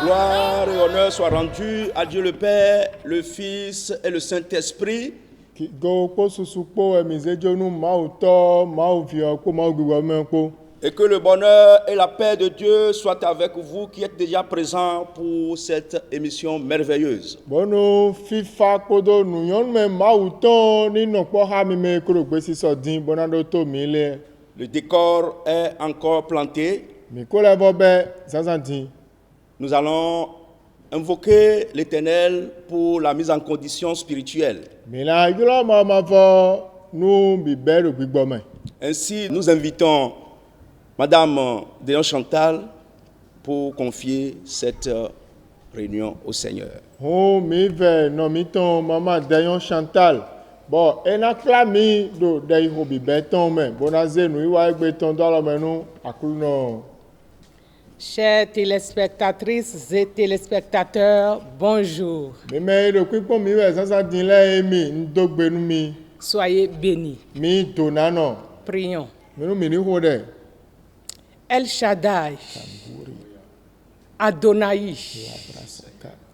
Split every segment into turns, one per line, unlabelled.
Gloire et honneur soient rendus à Dieu le Père, le Fils et le Saint-Esprit. Et que le bonheur et la paix de Dieu soient avec vous qui êtes déjà présents pour cette émission merveilleuse. Le décor est encore planté. Nous allons invoquer l'Éternel pour la mise en condition spirituelle. Ainsi, nous invitons Madame Déon Chantal pour confier cette réunion au Seigneur.
Chères téléspectatrices et téléspectateurs, bonjour. Soyez bénis. Prions. El Shaddai, Adonai,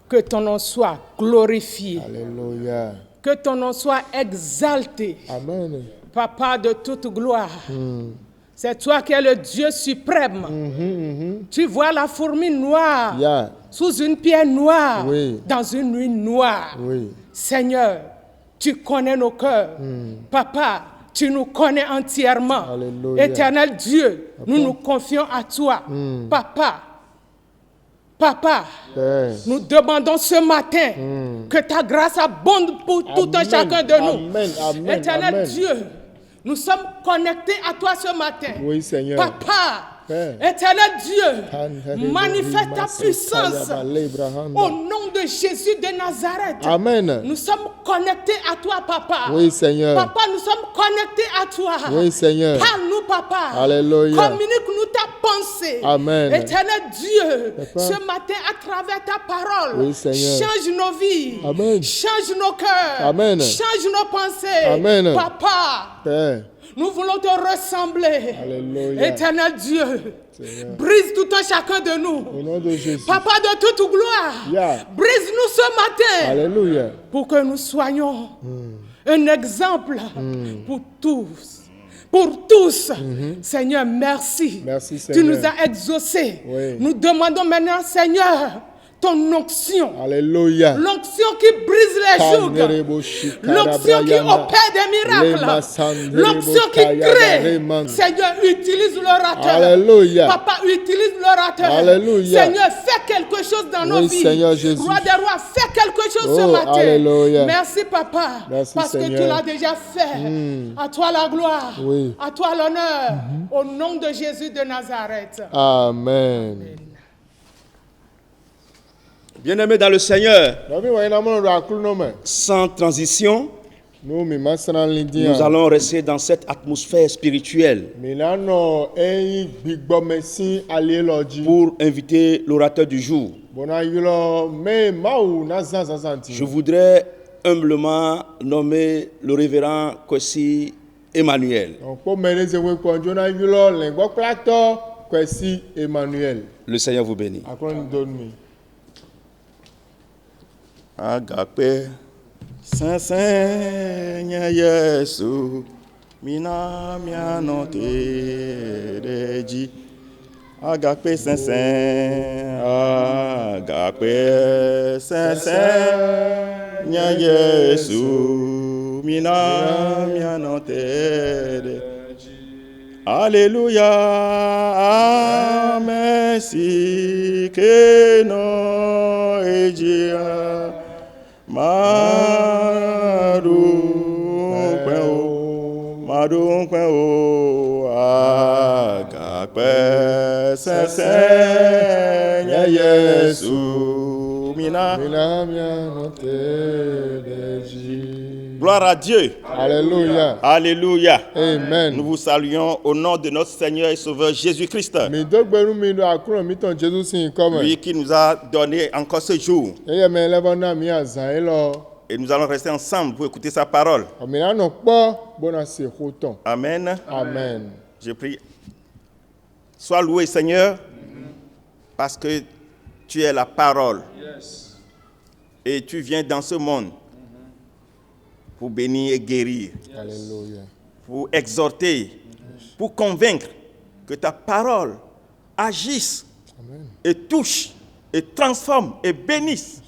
que ton nom soit glorifié.
Alléluia.
Que ton nom soit exalté.
Amen.
Papa de toute gloire. C'est toi qui es le Dieu suprême. Tu vois la fourmi noire sous une pierre noire, dans une nuit noire. Seigneur, tu connais nos cœurs. Papa, tu nous connais entièrement.
Alléluia.
Éternel Dieu, nous nous confions à toi. Papa, nous demandons ce matin que ta grâce abonde pour tout un chacun de nous. Éternel Dieu, nous sommes connectés à toi ce matin.
Oui, Seigneur.
Papa, Éternel Dieu, manifeste ta puissance au nom de Jésus de Nazareth.
Amen.
Nous sommes connectés à toi, Papa.
Oui, Seigneur.
Papa, nous sommes connectés à toi.
Oui, Seigneur.
Parle-nous, Papa.
Alléluia.
Communique-nous ta pensée.
Amen.
Éternel Dieu,
Papa.
ce matin, à travers ta parole,
Oui, Seigneur.
change nos vies.
Amen.
Change nos cœurs.
Amen.
Change nos pensées.
Amen.
Papa,
Père.
nous voulons te ressembler.
Alléluia.
Éternel Dieu,
Seigneur.
brise tout un chacun de nous.
Au nom de Jésus.
Papa de toute gloire, brise-nous ce matin
Alléluia.
pour que nous soyons un exemple pour tous. Pour tous. Seigneur, merci.
Merci,
Tu
Seigneur.
nous as exaucés.
Oui.
Nous demandons maintenant, Seigneur, ton onction.
Alléluia.
L'onction qui brise les jougs. L'onction qui opère des miracles. L'onction qui crée. Seigneur, utilise l'orateur.
Alléluia.
Papa, utilise l'orateur.
Alléluia.
Seigneur, fais quelque chose dans nos vies.
Seigneur Jésus.
Roi des rois, fais quelque chose ce matin.
Alléluia.
Merci, Papa.
Merci,
parce
Seigneur.
que tu l'as déjà fait. À toi la gloire.
Oui.
À toi l'honneur. Au nom de Jésus de Nazareth.
Amen.
Bien-aimés dans le Seigneur, sans transition, nous allons rester dans cette atmosphère spirituelle pour inviter l'orateur du jour. Je voudrais humblement nommer le révérend Kwesi Emmanuel. Le Seigneur vous bénit. Agape Seigneur Yesu mina miano tereji Agape Agape Seigneur Yesu mina miano tereji Alléluia, merci que no ejia Madung Peo Agape Seigneur Yesu Mina Gloire à Dieu.
Alléluia.
Alléluia.
Amen.
Nous vous saluons au nom de notre Seigneur et Sauveur Jésus-Christ. Lui qui nous a donné encore ce jour. Et nous allons rester ensemble pour écouter sa parole. Amen.
Amen.
Je prie. Sois loué, Seigneur, parce que tu es la parole. Et tu viens dans ce monde pour bénir et guérir, pour exhorter, pour convaincre que ta parole agisse et touche et transforme et bénisse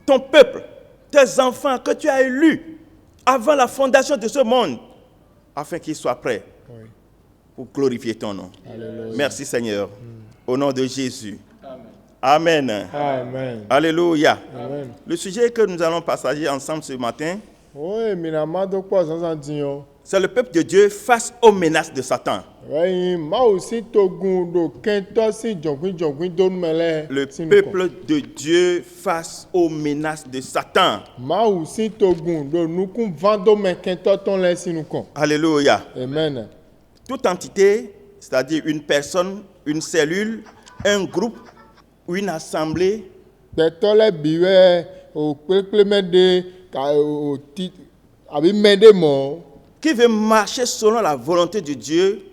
ton peuple, tes enfants que tu as élus avant la fondation de ce monde, afin qu'ils soient prêts pour glorifier ton nom. Alléluia. Merci Seigneur, au nom de Jésus. Amen.
Amen.
Alléluia.
Amen.
Le sujet que nous allons partager ensemble ce matin, c'est le peuple de Dieu face aux menaces de Satan. Le peuple de Dieu face aux menaces de Satan. Alléluia.
Amen.
Toute entité, c'est-à-dire une personne, une cellule, un groupe ou une assemblée qui veut marcher selon la volonté de Dieu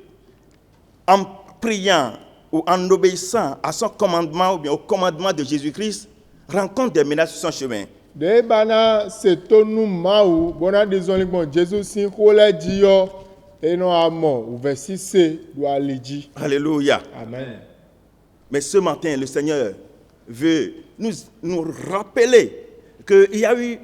en priant ou en obéissant à son commandement ou bien au commandement de Jésus-Christ rencontre des menaces sur son chemin. Alléluia.
Amen.
Mais ce matin, le Seigneur veut nous rappeler qu'il y a eu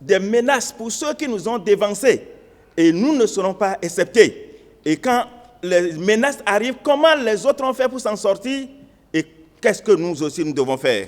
des menaces pour ceux qui nous ont dévancés. Et nous ne serons pas acceptés. Et quand les menaces arrivent, comment les autres ont fait pour s'en sortir? Et qu'est-ce que nous aussi nous devons faire?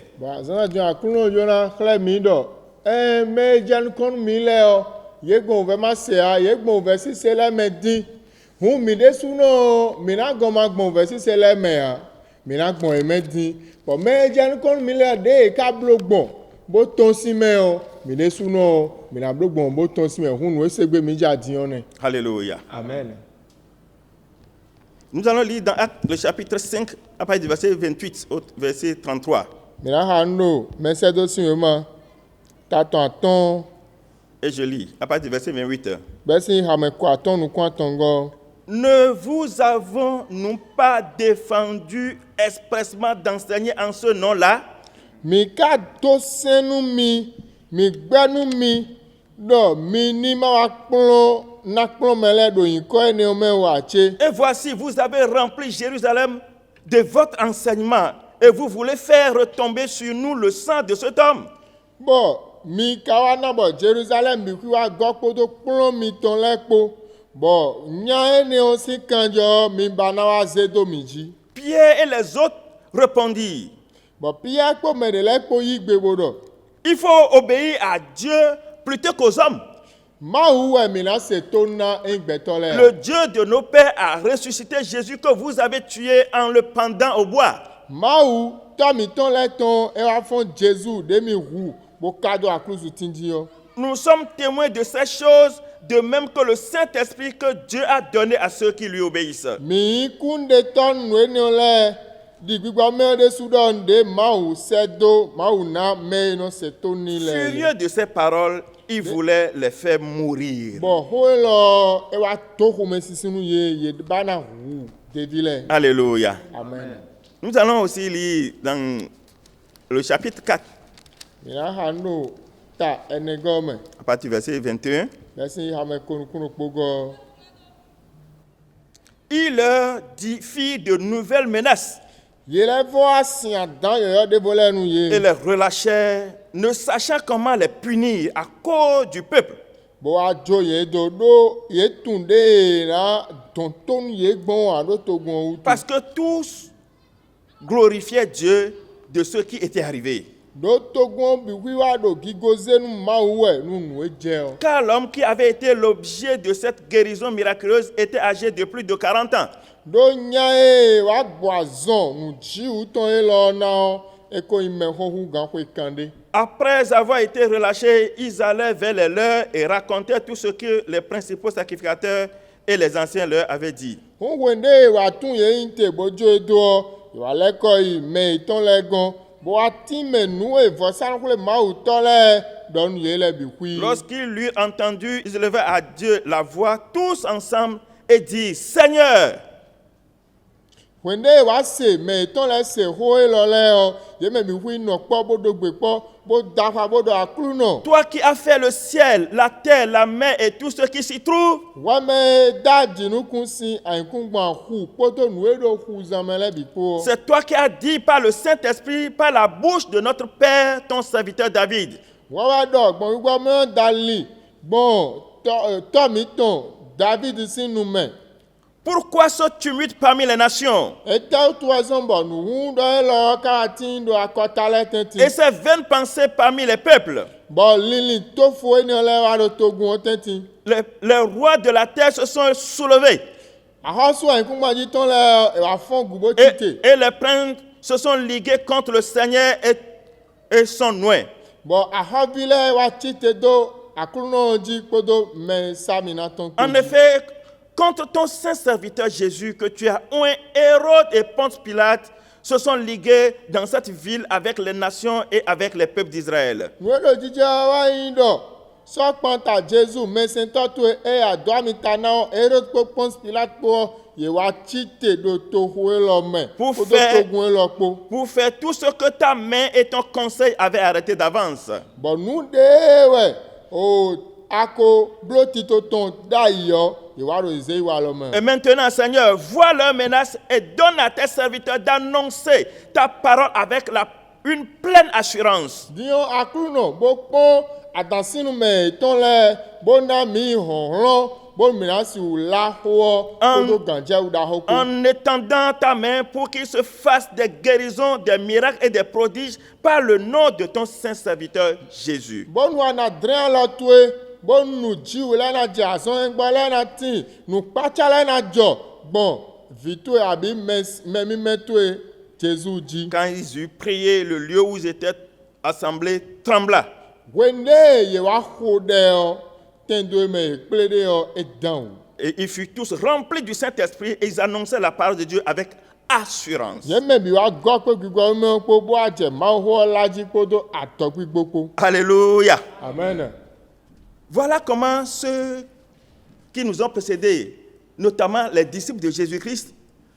Alléluia.
Amen.
Nous allons lire dans Actes, le chapitre 5, à partir du verset 28 au verset 33. Et je lis, à partir du verset 28. Ne vous avons-nous pas défendu expressement d'enseigner en ce nom-là?
Et
voici, vous avez rempli Jérusalem de votre enseignement et vous voulez faire retomber sur nous le sang de cet homme. Pierre et les autres répondirent, il faut obéir à Dieu plutôt qu'aux hommes. Le Dieu de nos pères a ressuscité Jésus que vous avez tué en le pendant au bois. Nous sommes témoins de ces choses, de même que le Saint-Esprit que Dieu a donné à ceux qui lui obéissent. Furieux de ces paroles, il voulait les faire mourir. Alléluia.
Amen.
Nous allons aussi lire dans le chapitre 4, à partir du verset 21. Il leur fit de nouvelles menaces et les relâchèrent, ne sachant comment les punir à cause du peuple. Parce que tous glorifiaient Dieu de ce qui était arrivé. Car l'homme qui avait été l'objet de cette guérison miraculeuse était âgé de plus de 40 ans. Après avoir été relâchés, ils allaient vers les leurs et racontaient tout ce que les principaux sacrificateurs et les anciens leur avaient dit. Lorsqu'ils lui entendu, ils levaient à Dieu la voix tous ensemble et dirent, Seigneur,
Wende wa se me ton le se hoe lo le o ye me mi hui no po bodo gbe po bo dafa bodo akru no.
Toi qui as fait le ciel, la terre, la mer et tout ce qui s'y trouve.
Wa me da dinu kun si an kun gba hu poto nu e do hu zamele bi po.
C'est toi qui as dit par le Saint-Esprit, par la bouche de notre Père, ton serviteur David.
Wa wa do gbon gbo me dali bon to mi ton David si nu me.
Pourquoi ce tumulte parmi les nations?
Et
ces vaines pensées parmi les peuples? Les rois de la terre se sont soulevés. Et les princes se sont ligués contre le Seigneur et son oint. En effet, contre ton saint serviteur Jésus que tu as oint, Hérode et Ponce Pilate se sont ligués dans cette ville avec les nations et avec les peuples d'Israël. Pour faire tout ce que ta main et ton conseil avaient arrêté d'avance. Et maintenant, Seigneur, vois leurs menaces et donne à tes serviteurs d'annoncer ta parole avec une pleine assurance. En étendant ta main pour qu'il se fasse des guérisons, des miracles et des prodiges par le nom de ton saint serviteur Jésus. Quand ils eurent prié, le lieu où ils étaient assemblés trembla. Et ils furent tous remplis du Saint-Esprit et ils annonçaient la parole de Dieu avec assurance. Alléluia.
Amen.
Voilà comment ceux qui nous ont précédés, notamment les disciples de Jésus-Christ,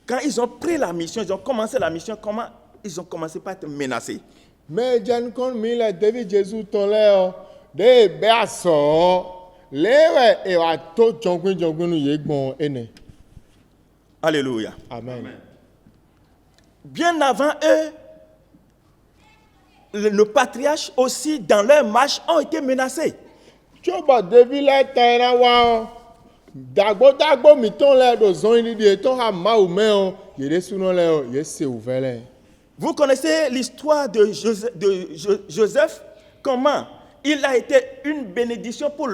quand ils ont pris la mission, ils ont commencé la mission, comment ils ont commencé par être menacés.
Mais David Jésus de
Alléluia.
Amen.
Bien avant eux, nos patriarches aussi, dans leur marche, ont été menacés. Vous connaissez l'histoire de Joseph, comment il a été une bénédiction pour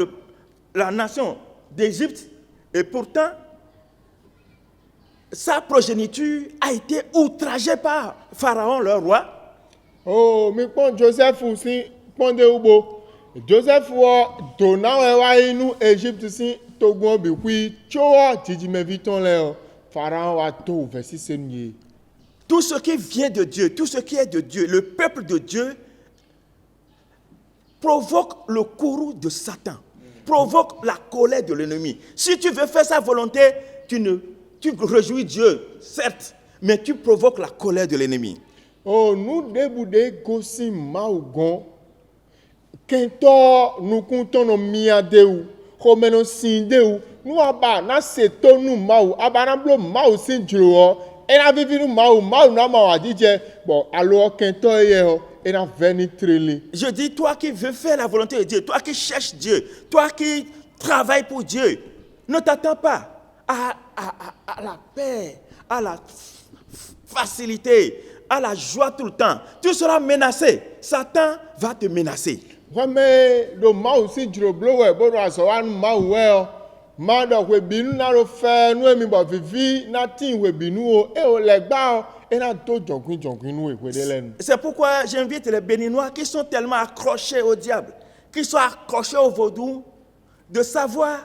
la nation d'Égypte et pourtant sa progéniture a été outragée par Pharaon, le roi.
Oh, mais quand Joseph aussi, Joseph wa inu Égypte si togun bi kui choa tijime viton le Pharaon wa to verset 7.
Tout ce qui vient de Dieu, tout ce qui est de Dieu, le peuple de Dieu provoque le courroux de Satan, provoque la colère de l'ennemi. Si tu veux faire sa volonté, tu réjouis Dieu, certes, mais tu provoques la colère de l'ennemi.
Oh, nous déboude gosi maugon kento nous comptons nos miadeu komeno sindeu nous aba na seto nu mau aba na blo mau sinjuro e na vivi nu mau na mau adije bon alors kento ye ho e na veni trele.
Je dis, toi qui veux faire la volonté de Dieu, toi qui cherches Dieu, toi qui travailles pour Dieu, ne t'attends pas à la paix, à la facilité, à la joie tout le temps. Tu seras menacé. Satan va te menacer.
Mais le mau si juroblo we bodo asowan mau we ma do we binu na ro fe nu emi bo vivi na tin we binu o e o legba o e na to jogun nu e kwede lenu.
C'est pourquoi j'invite les Béninois qui sont tellement accrochés au diable, qui sont accrochés au vaudou, de savoir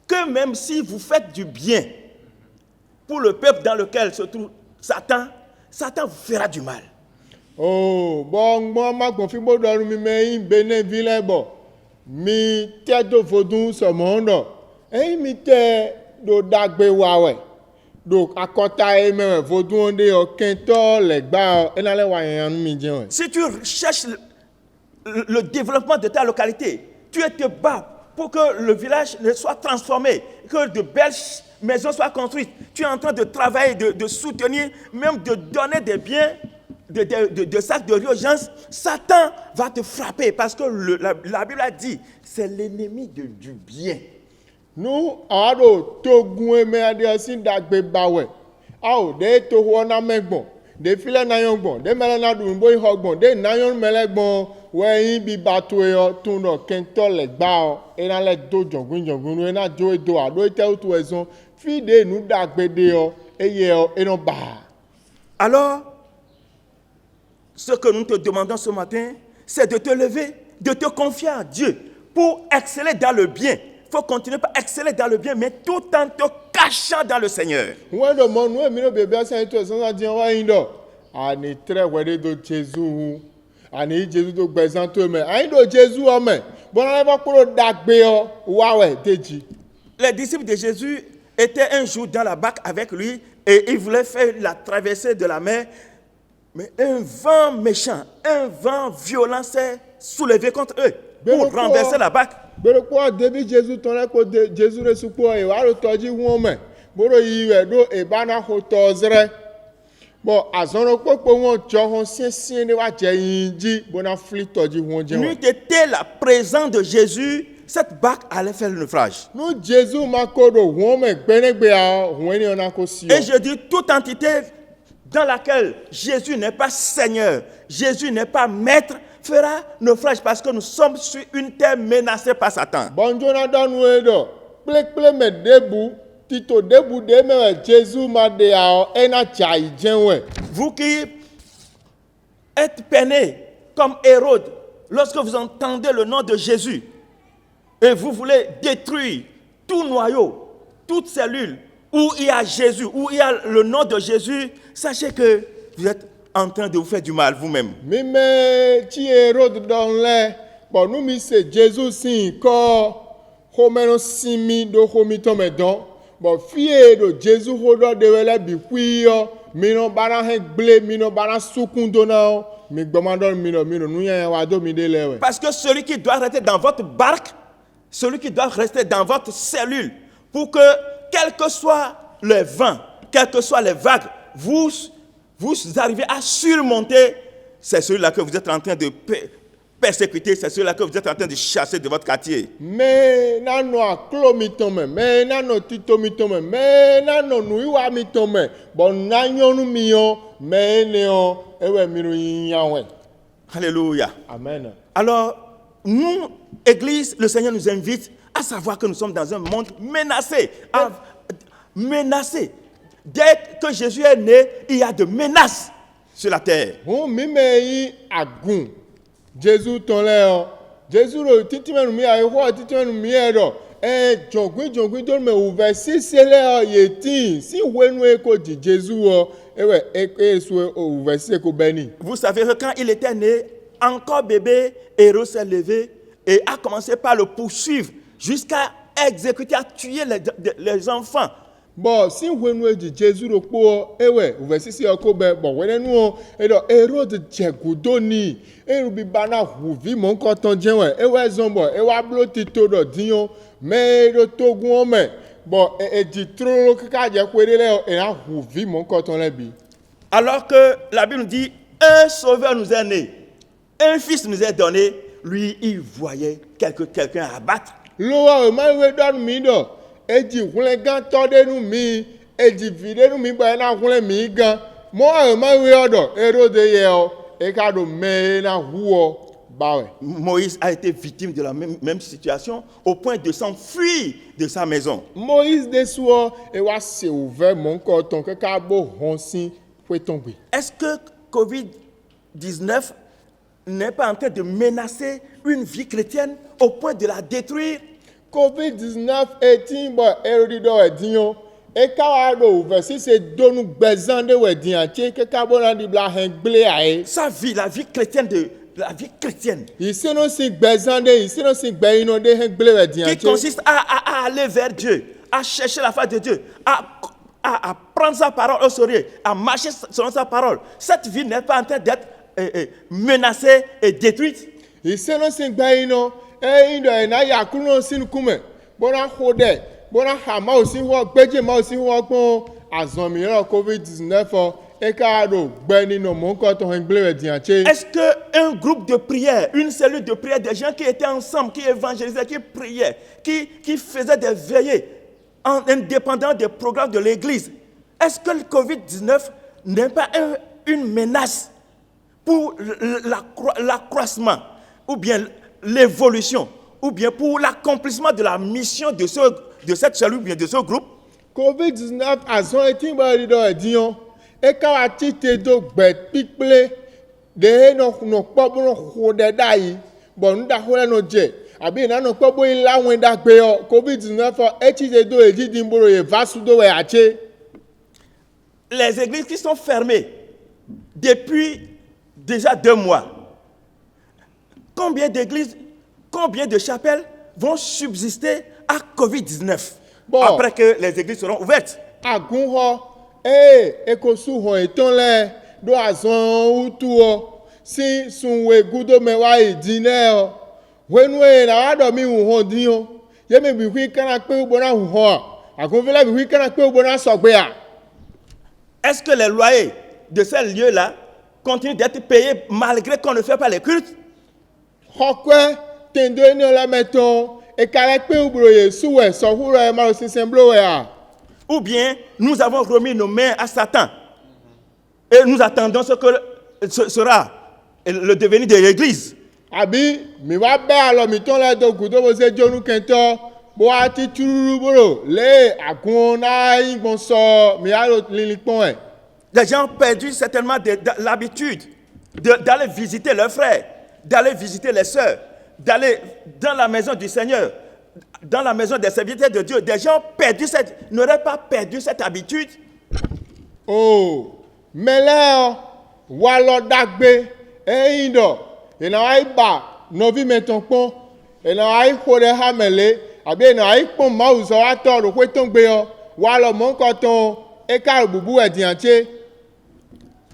que même si vous faites du bien pour le peuple dans lequel se trouve Satan vous fera du mal.
Oh, bon, ma confi bodo mi me bene vile bo. Mi te do vodun so mondo. Mi te do dagbe wawe. Donc, à côté même, vous demandez au quinto, les gars, et n'allez voir un million.
Si tu cherches le développement de ta localité, tu te bats pour que le village soit transformé, que de belles maisons soient construites. Tu es en train de travailler, de soutenir, même de donner des biens, de sacs de urgence. Satan va te frapper parce que la Bible a dit, c'est l'ennemi du bien.
Nous, alors, Togouen, mais à dire si d'agbe bawe. Ah, des tohuana megbon, des filets nayon bon, des melanadou, boy hogbon, des nayon melegbon, ouais, bi batoué, tout no, kento les bao, et dans les do jongun, et na joe do, a do tel tout raison, fide nous d'agbe deo, et non ba.
Alors, ce que nous te demandons ce matin, c'est de te lever, de te confier à Dieu pour exceller dans le bien. Il faut continuer par exceller dans le bien, mais tout en te cachant dans le Seigneur.
Ouais, de mon nous, mais bébé, c'est tout ça, dit, ouais, indo. Ani très ouais de Jésus. Ani Jésus de présent tout, mais ani de Jésus, mais bon, on va pour le dagbe, ouais, déji.
Les disciples de Jésus étaient un jour dans la barque avec lui et ils voulaient faire la traversée de la mer. Mais un vent méchant, un vent violent s'est soulevé contre eux pour renverser la barque.
Bero kwa David Jésus ton ko Jésus resu ko e wa lo toji won me boro yi we do e bana ho tozre bo azono popo won jo hon siesie ni wa je yinji bona fli toji won je
N'eût été la présence de Jésus, cette barque allait faire le naufrage.
No Jésus makodo won me gbenegbe a won ni ona ko si.
Et je dis toute entité dans laquelle Jésus n'est pas Seigneur, Jésus n'est pas Maître, fera naufrage parce que nous sommes sur une terre menacée par Satan.
Bonjour Nadanu edo. Ple me debu tito debu de me Jésus ma de a ena chai jenwe.
Vous qui êtes peinés comme Hérode, lorsque vous entendez le nom de Jésus et vous voulez détruire tout noyau, toute cellule où il y a Jésus, où il y a le nom de Jésus, sachez que vous êtes en train de vous faire du mal vous-même.
Mime ti Hérode dans le bon nous mi c'est Jésus si ko homeno simi do homito medon bon fie do Jésus hodo de wele bi kuyo mi no bara he gble mi no bara sukundo na mi gbomando mi no nu yan wa do mi de lewe.
Parce que celui qui doit rester dans votre barque, celui qui doit rester dans votre cellule, pour que quel que soit le vent, quelles que soient les vagues, vous arrivez à surmonter, c'est celui-là que vous êtes en train de persécuter, c'est celui-là que vous êtes en train de chasser de votre quartier.
Mais nano aklo mitome, mais nano tito mitome, mais nano nuiwa mitome, bon nanyonu miyo, mais néon, ewe miru yinyawe.
Alléluia.
Amen.
Alors, nous, Église, le Seigneur nous invite à savoir que nous sommes dans un monde menacé. Menacé. Dès que Jésus est né, il y a de menaces sur la terre.
Jésus ton léon. Jésus le titimenu mi a ho titimenu mi ero. Jongui don me ouvert si c'est là yeti. Si wenu eko di Jésus ewe so ouvert si eko beni.
Vous savez que quand il était né, encore bébé, Hérode s'est levé et a commencé par le poursuivre jusqu'à exécuter, à tuer les enfants.
Bon, si wenu di Jésus le po ewe ouvert si eko be bon wenu edo Hérode jegudoni erubi bana huvi mon koton jenwe ewe zombo ewa blo tito do dion me do togun ome bon e di trolo kaka je kwere le e na huvi mon koton le bi.
Alors que la Bible nous dit un sauveur nous est né, un fils nous est donné, lui il voyait quelqu'un abattre.
Lo ma we don mi do e di hunle gan to de nu mi e di vide nu mi ba na hunle mi gan mo ma we odo Hérode ye o e ka do me na huo bawe.
Moïse a été victime de la même situation au point de s'enfuir de sa maison.
Moïse de soi et wa se ouvert mon coton que ka bo honsi faut tomber.
Est-ce que Covid-19 n'est pas en train de menacer une vie chrétienne au point de la détruire?
Covid-19 est bon erodido edion e ka wa do ouvert si c'est donu gbezan de wedin ati que ka bo na di bla hen gble ae.
Sa vie, la vie chrétienne la vie chrétienne.
Ici non si gbezan de ici non si gbe ino de hen gble wedin ati.
Qui consiste à aller vers Dieu, à chercher la face de Dieu, à prendre sa parole au sérieux, à marcher selon sa parole, cette vie n'est pas en train d'être menacée et détruite.
Iseno sin gbaino indo na yakuno sin kume bona hode bona hama osin ho gbeje ma osin ho gbon azon mi ro COVID-19 e ka do gbe nínú mo nko to hen gble dianche.
Est-ce que un groupe de prière, une cellule de prière, des gens qui étaient ensemble, qui évangélisaient, qui priaient, qui faisaient des veillées en indépendant des programmes de l'église, est-ce que le COVID-19 n'est pas une menace pour l'accroissement ou bien l'évolution, ou bien pour l'accomplissement de la mission de cette cellule, ou bien de ce groupe?
COVID-19 a son etin ba ri do edion e ka wa ti te do gbe piple de no po bo no hode dai bo nda hole no je abi na no po bo ila wen da gbe o COVID-19 e ti te do eji din boro ye vasu do we ache.
Les églises qui sont fermées depuis déjà 2 mois, combien d'églises, combien de chapelles vont subsister à COVID-19 après que les églises seront ouvertes?
Agunho ekosu ho eton le do azon utu o si sunwe gudo mewa idine o wenwe na wa do mi hu din o ye me bi hu kana pe ubona hu ho agunvela bi hu kana pe ubona sogbe a.
Est-ce que les loyers de ces lieux-là continuent d'être payés malgré qu'on ne fait pas les cultes?
Hokwe tendo ni la meton e kale pe ubroye suwe so huro e ma sinsemblo we a.
Ou bien nous avons remis nos mains à Satan et nous attendons ce que sera le devenir de l'église.
Abi mi wa be alo mi ton le do gudo bo se jonu kento bo ati tururu boro le agun na igbon so mi alo lilikpon e.
Les gens ont perdu certainement l'habitude d'aller visiter leurs frères, d'aller visiter les sœurs, d'aller dans la maison du Seigneur, dans la maison des serviteurs de Dieu. Des gens n'auraient pas perdu cette habitude.
Oh, mais là, walo dagbe, indo, et na aiba, novi metonpon, et na ai kode hamele, abi na ai pon mauzo ato ro kweton gbe o, walo mon koton, e ka bubu e dianche.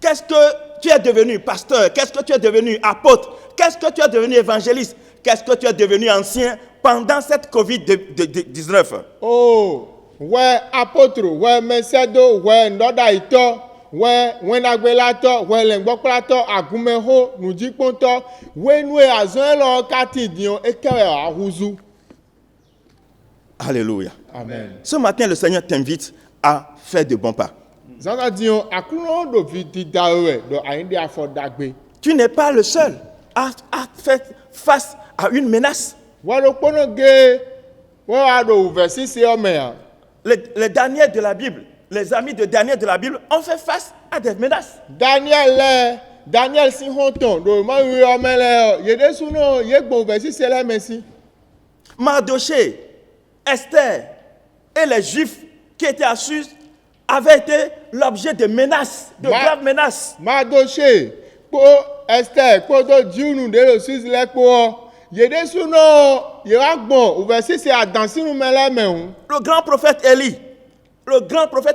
Qu'est-ce que tu es devenu, pasteur? Qu'est-ce que tu es devenu, apôtre? Qu'est-ce que tu es devenu, évangéliste? Qu'est-ce que tu es devenu, ancien, pendant cette COVID-19?
Oh, ouais, apôtre, ouais, mesedo, ouais, ndoda ito, ouais, wenagbelato, ouais, lengbokplato, agumeho, nujiponto, ouais, nous azon lo kati dion, ekewe ahuzu.
Alléluia.
Amen.
Ce matin, le Seigneur t'invite à faire de bons pas.
Zanga dion, akuno do vidi dawe, do ainde afo dagbe.
Tu n'es pas le seul à faire face à une menace. Les Daniel de la Bible, les amis de Daniel de la Bible ont fait face à des menaces.
Daniel si honton do ma wi omele yedesu no yegbo verset c'est là merci.
Mardoché, Esther et les Juifs qui étaient à Suse avaient été l'objet de menaces, de graves menaces.
Mardoché, po Esther, po do Dieu de le Suse le po yedesu no yegbo verset c'est à danser nous mele me.
Le grand prophète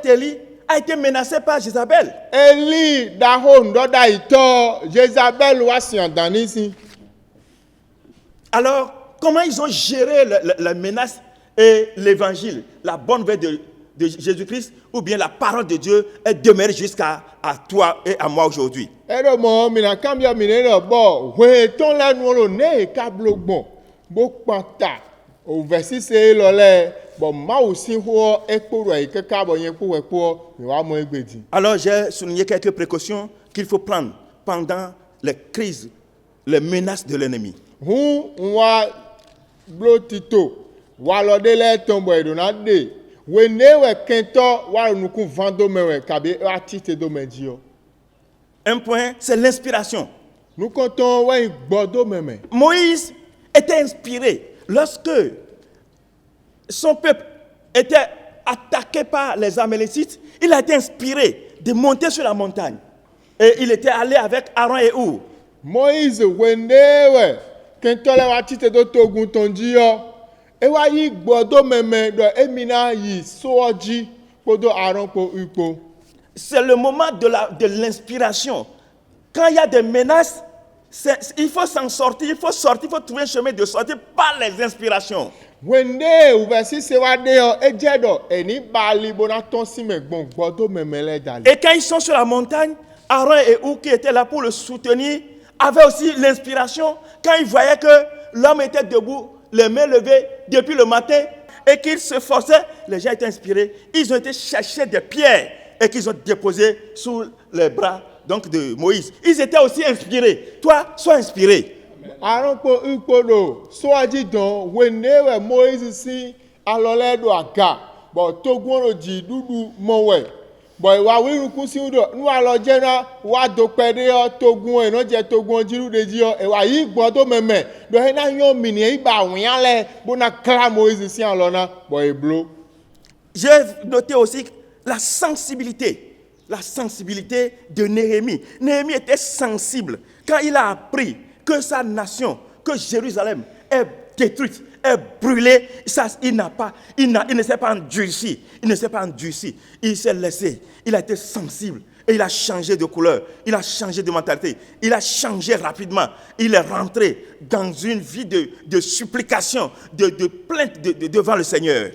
Élie a été menacé par Jézabel.
Élie daho ndoda ito Jézabel wa sian danisi.
Alors, comment ils ont géré la menace et l'évangile, la bonne nouvelle de Jésus-Christ, ou bien la parole de Dieu est demeurée jusqu'à toi et à moi aujourd'hui?
Eromo mina kambia minero bo we ton la nuolo ne kablogbon bo pata au verset c'est lolé bon ma aussi ho ekporo e keka bo yen po wepo mi wa mo egbedi.
Alors j'ai souligné quelques précautions qu'il faut prendre pendant les crises, les menaces de l'ennemi.
Hu wa blotito wa lo de le tombo e donade we ne we kento wa nuku vando mewe kabe artiste do medio.
Un point, c'est l'inspiration.
Nous comptons ouais bodo meme.
Moïse était inspiré lorsque son peuple était attaqué par les Amalécites. Il a été inspiré de monter sur la montagne. Et il était allé avec Aaron et Hur.
Moïse wendewe kentole wa tite do togun tonji yo. E wa yi gbodo meme do emina yi soji
C'est le moment de l'inspiration. Quand il y a des menaces, il faut s'en sortir, il faut trouver un chemin de sortie par les inspirations. Et quand ils sont sur la montagne, Aaron et Hur qui étaient là pour le soutenir avaient aussi l'inspiration. Quand ils voyaient que l'homme était debout, les mains levées depuis le matin et qu'il se forçait, les gens étaient inspirés. Ils ont été chercher des pierres et qu'ils ont déposées sous les bras donc de Moïse. Ils étaient aussi inspirés. Toi, sois inspiré.
Aaron po ukodo soit dit donc wenewe Moïse si alole do aga bo togun ro ji dudu mowe bo wa wiru kusi do nu alo jena wa do pede o togun e no je togun jiru de ji o e wa yi gbo to meme do he na yan mi ni igba win ale bo na kla Moïse si alona bo e blo.
J'ai noté aussi la sensibilité de Néhémie. Néhémie était sensible quand il a appris que sa nation, que Jérusalem est détruite, est brûlée. Ça, il ne s'est pas endurci. Il s'est laissé. Il a été sensible. Et il a changé de couleur. Il a changé de mentalité. Il a changé rapidement. Il est rentré dans une vie de supplication, de plainte devant le Seigneur.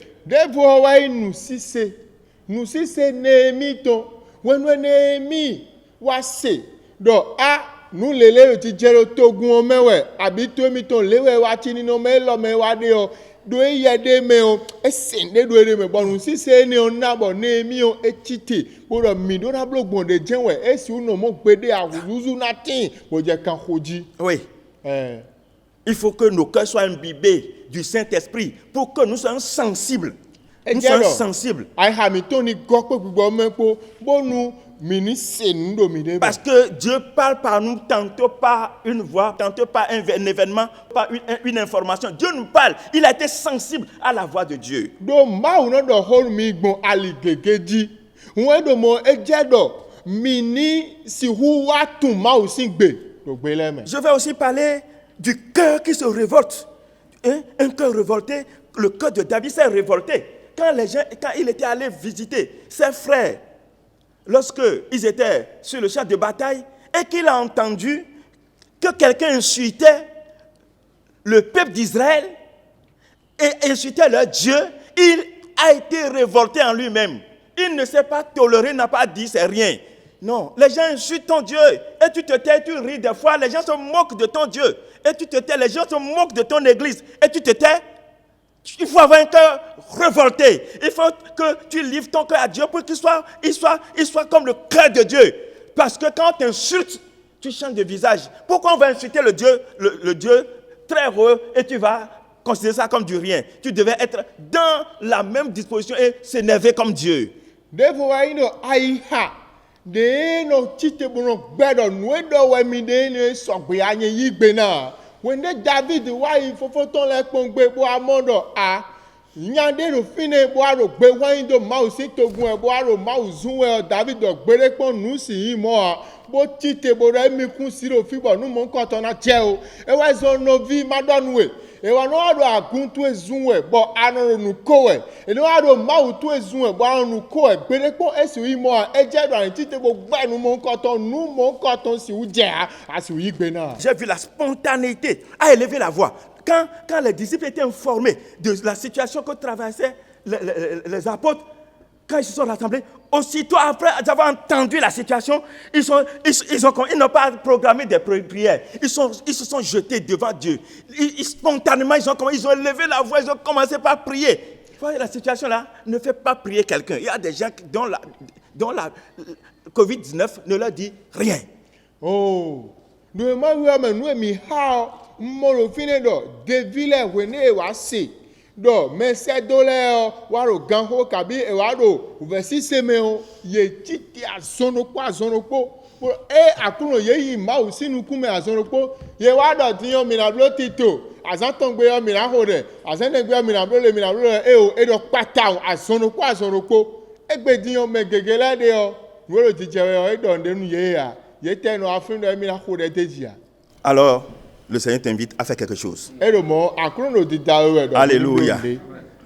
Nous si c'est Néhémie ton. When Néhémie was do a nous lele ti jero togun o mewe abi to mi ton lewe wa ti ni no me lo me wa de o do ye de me o e sende do de me bonu si se ni o na bo Néhémie o e titi bo do mi do na blogbon de jenwe e si uno mo gbede awuzu na tin mo je kan hoji.
Oui. Il faut que nos cœurs soient imbibés du Saint-Esprit pour que nous soyons sensibles. Nous sommes sensibles. Parce que Dieu parle par nous tantôt par une voix, tantôt par un événement, par une information. Dieu nous parle. Il a été sensible à la voix de Dieu. Je vais aussi parler du cœur qui se révolte. Un cœur révolté, le cœur de David s'est révolté. Quand il était allé visiter ses frères, lorsqu'ils étaient sur le champ de bataille, et qu'il a entendu que quelqu'un insultait le peuple d'Israël et insultait leur Dieu, il a été révolté en lui-même. Il ne s'est pas toléré, n'a pas dit c'est rien. Non, les gens insultent ton Dieu et tu te tais, tu ris des fois, les gens se moquent de ton Dieu et tu te tais, les gens se moquent de ton église et tu te tais. Il faut avoir un cœur révolté. Il faut que tu livres ton cœur à Dieu pour qu'il soit comme le cœur de Dieu. Parce que quand tu insultes, tu changes de visage. Pourquoi on va insulter le Dieu très heureux et tu vas considérer ça comme du rien? Tu devais être dans la même disposition et s'énerver comme Dieu. When David wa ifofoton le pongbe bo amondo a nyande ro fine bo aro gbe wan do ma o si togun e bo aro ma o zunwe David do gbere pon nu si mo a bo tite bo re mi kun si ro fi bo nu mo nkan to na je o e wa zo no vi ma donwe e wa no aro agun to ezunwe bo anoro nu ko e e no aro ma o to ezunwe bo aro nu ko e gbere pon e si wi mo a e je do an tite bo gba nu mo nkan to si u je a si wi gbe na. J'ai vu la spontanéité à élever la voix. Quand les disciples étaient informés de la situation que traversaient les apôtres, quand ils se sont rassemblés, aussitôt après avoir entendu la situation, ils n'ont pas programmé des prières. Ils se sont jetés devant Dieu. Spontanément, ils ont élevé la voix, ils ont commencé par prier. Voyez, la situation là ne fait pas prier quelqu'un. Il y a des gens dont la COVID-19 ne leur dit rien. Oh, nous molo fine do devile wene wa se do mese dole waro ganho kabi e waro versi semeo ye titi azonokpo akuno ye yi ma o sinu kume azonokpo ye wa do tiyan minablo tito azantongbe yo minahore azanegbe yo minablo e do pata azonokpo egbe diyan megegele de o woro ti jewe o e do ndenu ye ya ye tenu afin do minahore tejia. Alors le Seigneur t'invite à faire quelque chose. Alléluia.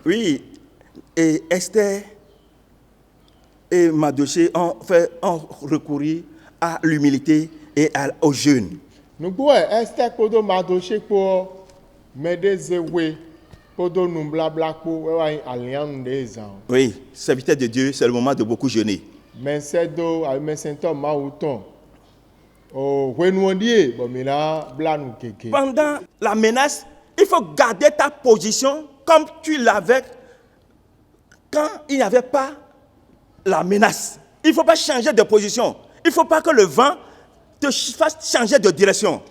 Oui, et Esther et Mardochée ont recouru à l'humilité et au jeûne.
Nous pouvons Esther kodo Mardochée pour m'aider zewe kodo nous blabla pour alliance des ans.
Oui, serviteur de Dieu, c'est le moment de beaucoup jeûner.
Mais c'est do avec mes sentons maouton. Oh,
pendant la menace, il faut garder ta position comme tu l'avais quand il n'y avait pas la menace. Il ne faut pas changer de position. Il ne faut pas que le vent te fasse changer de direction.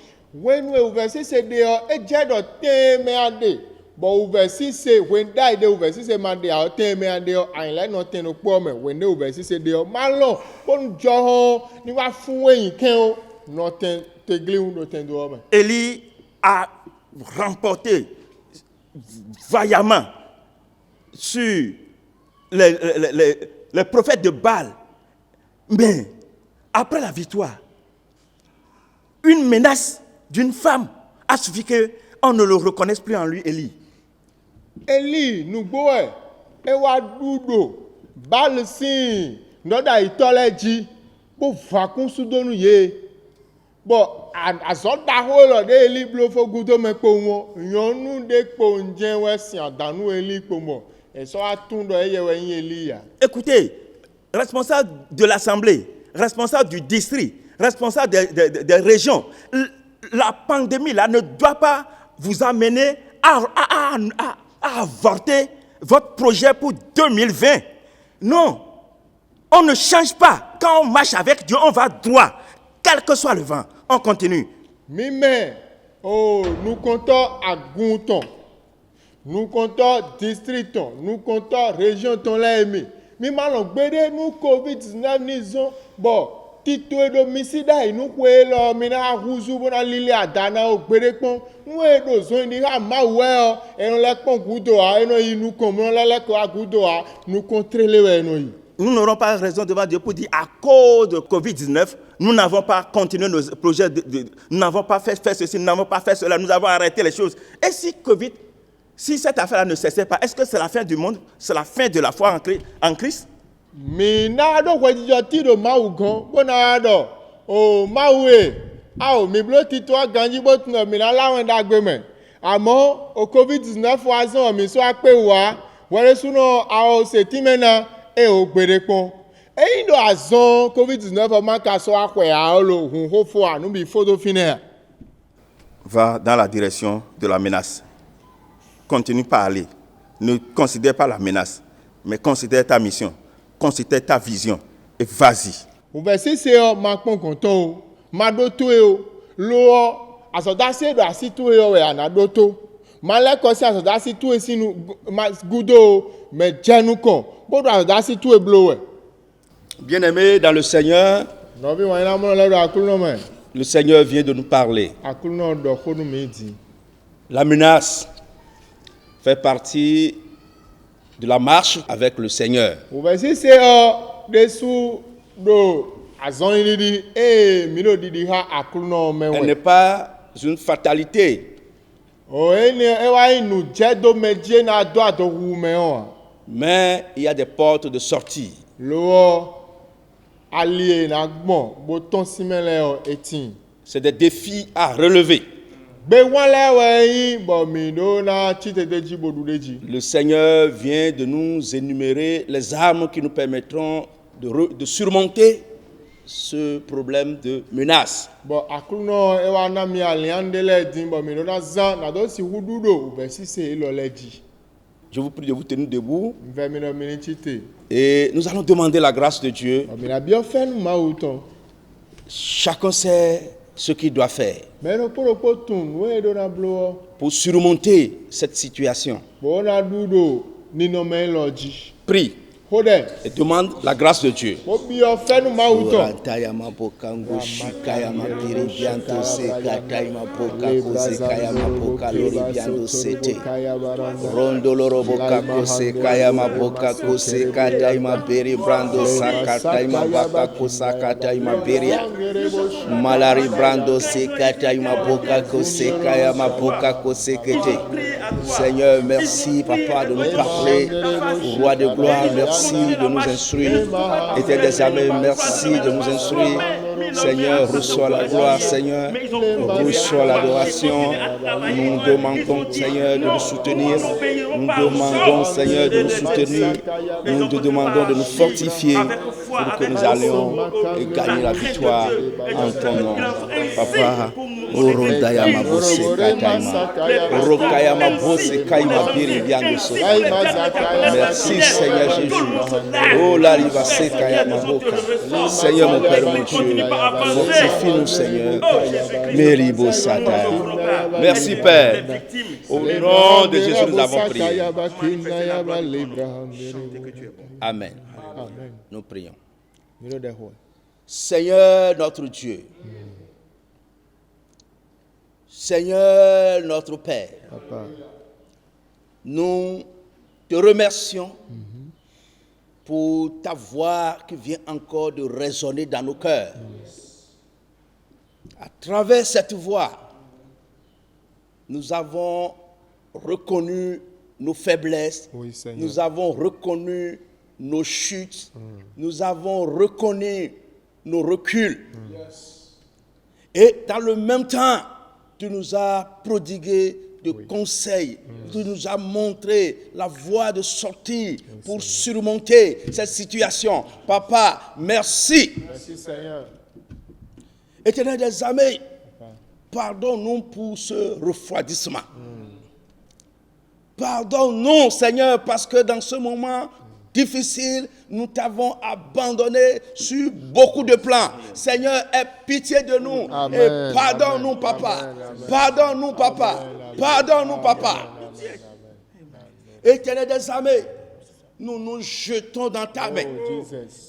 Élie a remporté vaillamment sur les prophètes de Baal. Mais après la victoire, une menace d'une femme a suffi qu'on ne le reconnaisse plus en lui, Élie.
Élie, nous bois, ewa dudo, Baal si, noda itoleji, pour vacances sous nous ye. Bon, à son d'arrôle de Élie blofo gudo me pomo, yonu de ponjen wesi dans nous Élie pomo. Et soit tout de Élie.
Écoutez, responsable de l'Assemblée, responsable du district, responsable des régions, la pandémie là ne doit pas vous amener à avorter votre projet pour 2020. Non, on ne change pas. Quand on marche avec Dieu, on va droit, quel que soit le vent. On continue.
Mais, nous comptons à Gounton, nous comptons district, nous comptons région ton l'aimé. Mais malon gbede nous Covid-19 nison bon tito e domicile nous kwe lo mina ruzu bona lili adana o gbede pon nous e do zon ni ha ma we o eno le pon gudo a eno yi nous comme on le ko gudo a nous contrôler we eno yi.
Nous n'aurons pas raison devant Dieu pour dire à cause de Covid-19, nous n'avons pas continué nos projets, nous n'avons pas fait ceci, nous n'avons pas fait cela, nous avons arrêté les choses. Et si cette affaire-là ne cessait pas, est-ce que c'est la fin du monde? C'est la fin de la foi en Christ?
Mais nado kwa jijoti do maugon, bonado. Oh mawe. Ah mi bloti to ganji bot no mi na lawen dagbe men. Àmọ́ o Covid-19 wazon mi so ape wa, wele suno a o setimena e o gbere pon. E indo azon Covid-19 ma ka so akwe a lo hun ho fo anu bi photo fine.
Va dans la direction de la menace. Continue pas à aller. Ne considère pas la menace, mais considère ta mission, considère ta vision et vas-y.
Ou verset c'est ma pon konton, ma doto e lo asodase do asitu e we anadoto. Ma le ko si asodase tu e sinu ma gudo me jenu kon. Bodo asodase tu e blowe.
Bien-aimés dans le Seigneur, le Seigneur vient de nous parler. La menace fait partie de la marche avec le Seigneur. Elle n'est pas une fatalité, mais il y a des portes de sortie. C'est des défis à relever. Le Seigneur vient de nous énumérer les armes qui nous permettront de surmonter ce problème de menace. Je vous prie de vous tenir debout et nous allons demander la grâce de Dieu. Chacun sait ce qu'il doit faire pour surmonter cette situation. Prie et demande la grâce de Dieu. Seigneur, merci, Papa, de nous parler. Roi de gloire, merci de nous instruire. Éternel des armées, merci de nous instruire. Seigneur, reçois la gloire, Seigneur. Reçois l'adoration. Nous demandons, Seigneur, de nous soutenir. Nous demandons, Seigneur, de nous soutenir. Nous te demandons de nous fortifier pour que nous allions gagner la victoire en ton nom. Papa, Orondayama Bose Kaitaima, Orokayama Bose Kaima Biribiangoso. Merci Seigneur Jésus. Oh la riva Sekayama Boka. Seigneur mon Père mon Dieu, fortifie-nous Seigneur. Meribo Sata. Merci Père. Au nom de Jésus nous avons prié. Amen. Nous prions. Seigneur notre Dieu, Seigneur notre Père, nous te remercions pour ta voix qui vient encore de résonner dans nos cœurs. À travers cette voix, nous avons reconnu nos faiblesses, nous avons reconnu nos chutes, nous avons reconnu nos reculs. Et dans le même temps, tu nous as prodigué de conseils, tu nous as montré la voie de sortie pour surmonter cette situation. Papa, merci.
Merci Seigneur.
Éternel des armées, pardonne-nous pour ce refroidissement. Pardonne-nous, Seigneur, parce que dans ce moment difficile, nous t'avons abandonné sur beaucoup de plans. Seigneur, aie pitié de nous. Amen. Et pardonne-nous, Papa. Pardonne-nous, Papa. Pardonne-nous, Papa. Éternel des armées, nous nous jetons dans ta main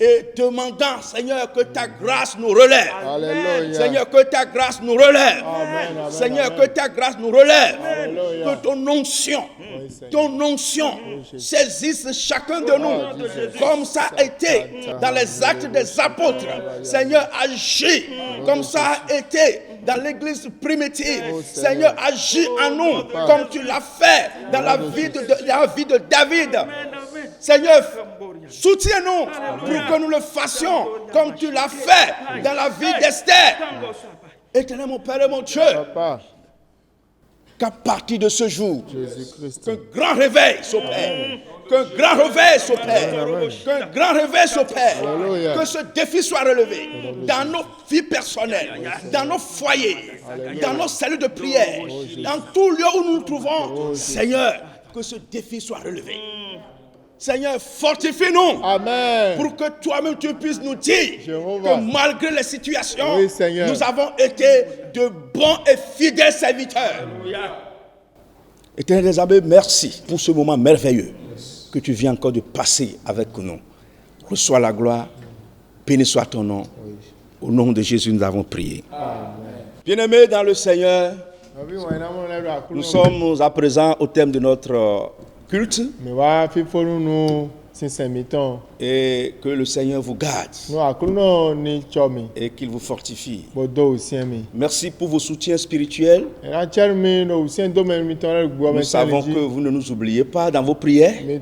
et demandant, Seigneur, que ta grâce nous relève. Alléluia. Seigneur, que ta grâce nous relève. Amen. Seigneur, que ta grâce nous relève. Alléluia. Que ton onction saisisse chacun de nous, comme ça a été dans les actes des apôtres. Seigneur, agis comme ça a été dans l'église primitive. Seigneur, agis en nous comme tu l'as fait dans la vie de David. Seigneur, soutiens-nous pour que nous le fassions comme tu l'as fait dans la vie d'Esther. Éternel mon Père et mon Dieu, qu'à partir de ce jour, qu'un grand réveil s'opère. Qu'un grand réveil s'opère. Qu'un grand réveil s'opère. Que ce défi soit relevé dans nos vies personnelles, dans nos foyers, dans nos cellules de prière, dans tout lieu où nous nous trouvons. Seigneur, que ce défi soit relevé. Seigneur, fortifie-nous. Amen. Pour que toi-même tu puisses nous dire que malgré les situations, nous avons été de bons et fidèles serviteurs. Éternel des armées, merci pour ce moment merveilleux que tu viens encore de passer avec nous. Reçois la gloire, béni soit ton nom. Au nom de Jésus, nous avons prié. Bien-aimés dans le Seigneur, nous sommes à présent au thème de notre culte. Et que le Seigneur vous garde et qu'il vous fortifie. Merci pour vos soutiens spirituels. Nous savons que vous ne nous oubliez pas dans vos prières. Et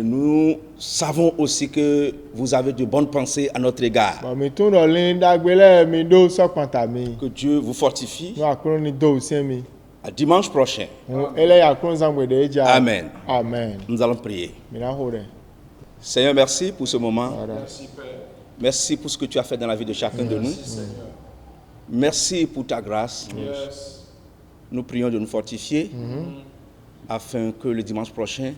nous savons aussi que vous avez de bonnes pensées à notre égard. Que Dieu vous fortifie. À dimanche prochain. Amen. Amen. Nous allons prier. Seigneur, merci pour ce moment. Merci pour ce que tu as fait dans la vie de chacun de nous. Merci pour ta grâce. Nous prions de nous fortifier afin que le dimanche prochain,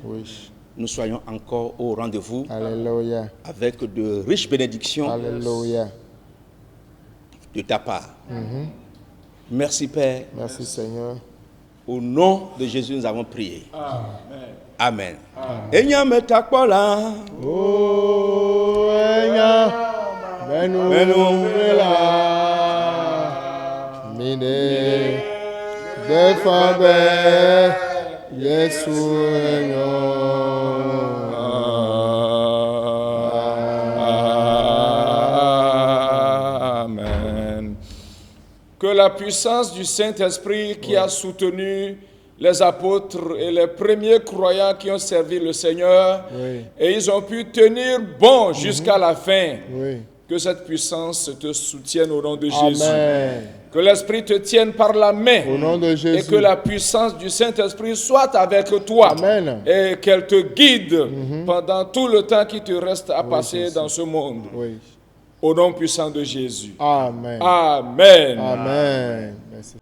nous soyons encore au rendez-vous. Alléluia. Avec de riches bénédictions. Alléluia. De ta part. Merci Père. Merci Seigneur. Au nom de Jésus, nous avons prié. Amen. Amen.
Que la puissance du Saint-Esprit qui a soutenu les apôtres et les premiers croyants qui ont servi le Seigneur, et ils ont pu tenir bon jusqu'à la fin. Que cette puissance te soutienne au nom de Jésus.
Amen.
Que l'Esprit te tienne par la main.
Au nom de Jésus.
Et que la puissance du Saint-Esprit soit avec toi.
Amen.
Et qu'elle te guide pendant tout le temps qui te reste à passer dans ce monde. Au nom puissant de Jésus.
Amen.
Amen.
Amen. Merci.